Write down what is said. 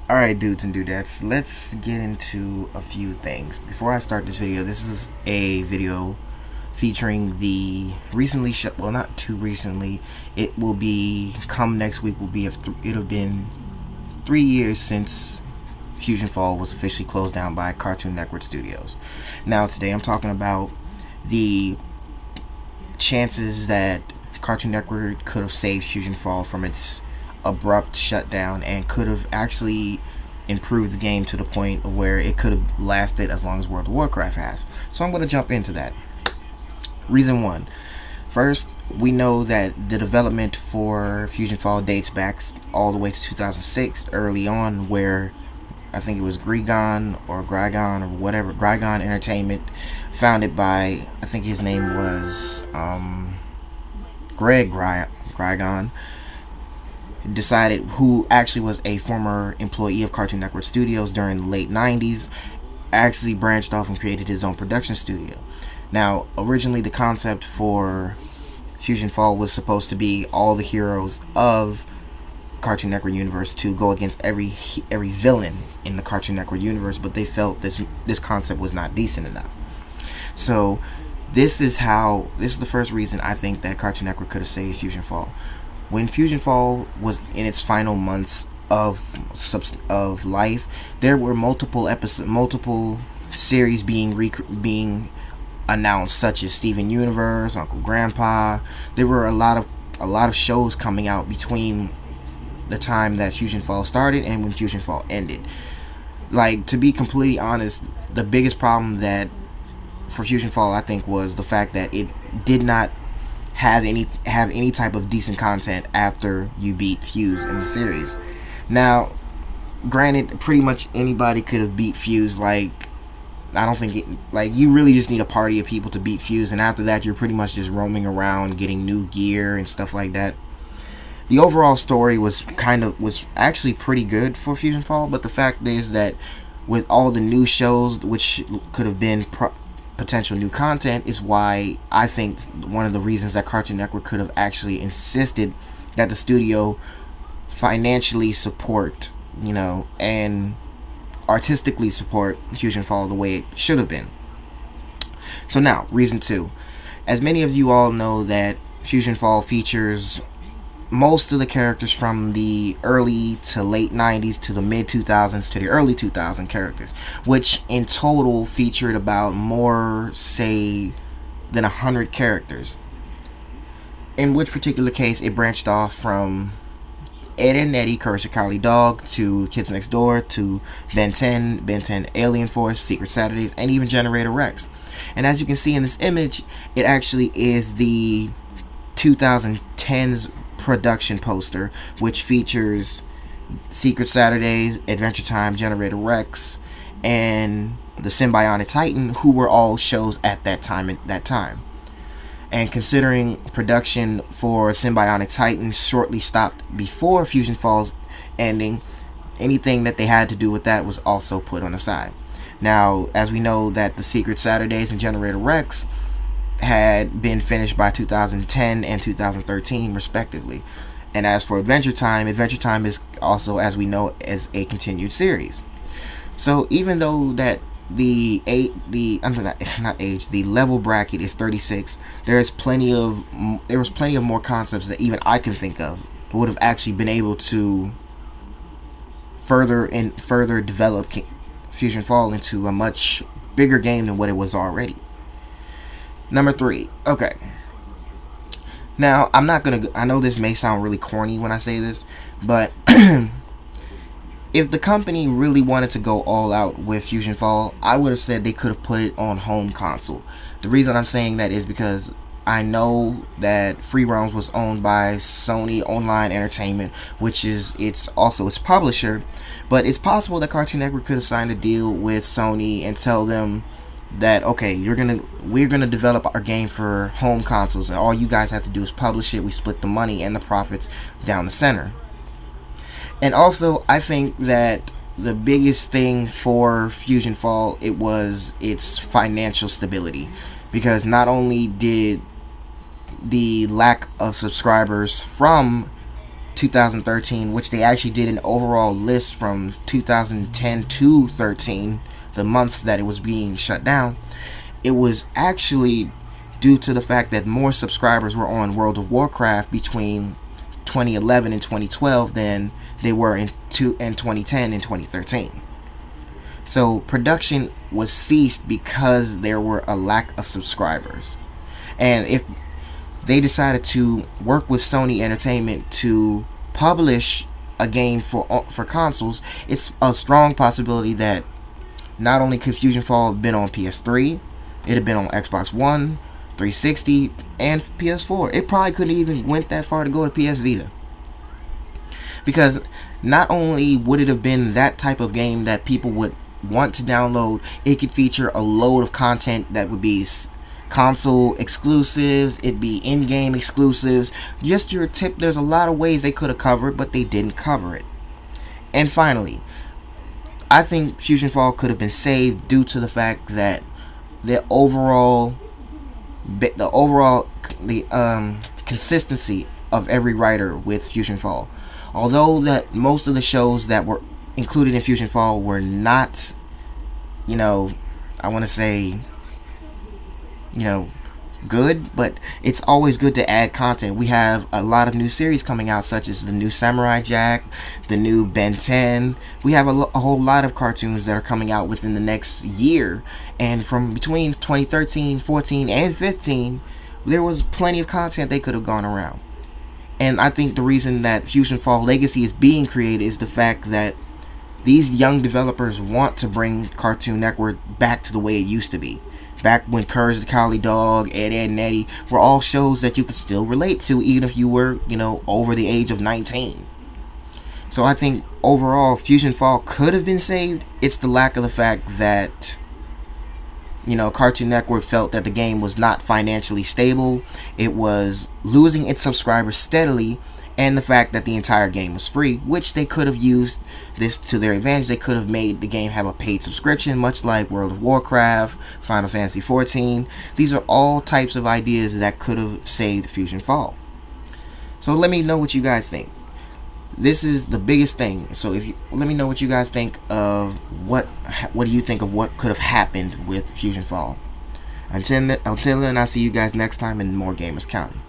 Alright, dudes and dudettes, let's get into a few things. Before I start this video, this is a video featuring the recently well, not too recently, it will be, come next week, will be, it'll have been 3 years since Fusion Fall was officially closed down by Cartoon Network Studios. Now, today I'm talking about the chances that Cartoon Network could have saved Fusion Fall from its abrupt shutdown and could have actually improved the game to the point of where it could have lasted as long as World of Warcraft has. So I'm going to jump into that. Reason one. First, we know that the development for Fusion Fall dates back all the way to 2006, early on, where I think it was Grigon or whatever, Grigon Entertainment, founded by, I think his name was Greg Grigon, decided, who actually was a former employee of Cartoon Network Studios during the late 90s, actually branched off and created his own production studio. Now, originally the concept for Fusion Fall was supposed to be all the heroes of Cartoon Network universe to go against every villain in the Cartoon Network universe, but they felt this concept was not decent enough. So this is the first reason I think that Cartoon Network could have saved Fusion Fall. When Fusion Fall was in its final months of life, there were multiple series being announced, such as Steven Universe, Uncle Grandpa. There were a lot of shows coming out between the time that Fusion Fall started and when Fusion Fall ended. Like, to be completely honest, the biggest problem that for Fusion Fall, I think, was the fact that it did not have any type of decent content after you beat Fuse in the series. Now, granted, pretty much anybody could have beat Fuse. Like, I don't think you really just need a party of people to beat Fuse, and after that you're pretty much just roaming around getting new gear and stuff like that. The overall story was actually pretty good for Fusion Fall, but the fact is that with all the new shows, which could have been potential new content, is why I think one of the reasons that Cartoon Network could have actually insisted that the studio financially support, and artistically support Fusion Fall the way it should have been. So now, reason two. As many of you all know, that Fusion Fall features most of the characters from the early to late 90s to the mid 2000s to the early 2000 characters, which in total featured about more, say, than 100 characters. In which particular case, it branched off from Ed and Eddie, Courage the Cowardly Dog, to Kids Next Door, to Ben 10 Alien Force, Secret Saturdays, and even Generator Rex. And as you can see in this image, it actually is the 2010's production poster, which features Secret Saturdays, Adventure Time, Generator Rex, and the Symbiotic Titan, who were all shows at that time. And considering production for Symbiotic Titan shortly stopped before Fusion Fall's ending, anything that they had to do with that was also put on the side. Now, as we know, that the Secret Saturdays and Generator Rex had been finished by 2010 and 2013 respectively. And as for Adventure Time is also, as we know, as a continued series. So even though that the level bracket is 36, there was plenty of more concepts that even I can think of would have actually been able to further develop Fusion Fall into a much bigger game than what it was already. Number three. Okay. Now, I know this may sound really corny when I say this, but if the company really wanted to go all out with Fusion Fall, I would have said they could have put it on home console. The reason I'm saying that is because I know that Free Roams was owned by Sony Online Entertainment, which is also its publisher, but it's possible that Cartoon Network could have signed a deal with Sony and tell them that, okay, we're gonna develop our game for home consoles, and all you guys have to do is publish it. We split the money and the profits down the center. And also, I think that the biggest thing for Fusion Fall, it was its financial stability, because not only did the lack of subscribers from 2013, which they actually did an overall list from 2010 to 13, the months that it was being shut down. It was actually due to the fact that more subscribers were on World of Warcraft between 2011 and 2012 than they were in 2010 and 2013. So production was ceased because there were a lack of subscribers. And if they decided to work with Sony Entertainment to publish a game for consoles, it's a strong possibility that not only could Fusion Fall have been on PS3, it had been on Xbox One, 360, and PS4. It probably couldn't even went that far to go to PS Vita. Because not only would it have been that type of game that people would want to download, it could feature a load of content that would be console exclusives, it'd be in-game exclusives. Just your tip, there's a lot of ways they could have covered, but they didn't cover it. And finally, I think Fusion Fall could have been saved due to the fact that the overall consistency of every writer with Fusion Fall. Although that most of the shows that were included in Fusion Fall were not, I want to say, good, but it's always good to add content. We have a lot of new series coming out, such as the new Samurai Jack, the new Ben 10. We have a whole lot of cartoons that are coming out within the next year, and from between 2013, 14, and 15, there was plenty of content they could have gone around. And I think the reason that Fusion Fall Legacy is being created is the fact that these young developers want to bring Cartoon Network back to the way it used to be. Back when Courage the Cowardly Dog, Ed, Edd and Eddy were all shows that you could still relate to, even if you were, over the age of 19. So I think overall, Fusion Fall could have been saved. It's the lack of the fact that, Cartoon Network felt that the game was not financially stable. It was losing its subscribers steadily, and the fact that the entire game was free, which they could have used this to their advantage. They could have made the game have a paid subscription, much like World of Warcraft, Final Fantasy XIV. These are all types of ideas that could have saved Fusion Fall. So let me know what you guys think. This is the biggest thing. So let me know what you guys think of what do you think of what could have happened with Fusion Fall. Until then, I'll see you guys next time in More Gamers County.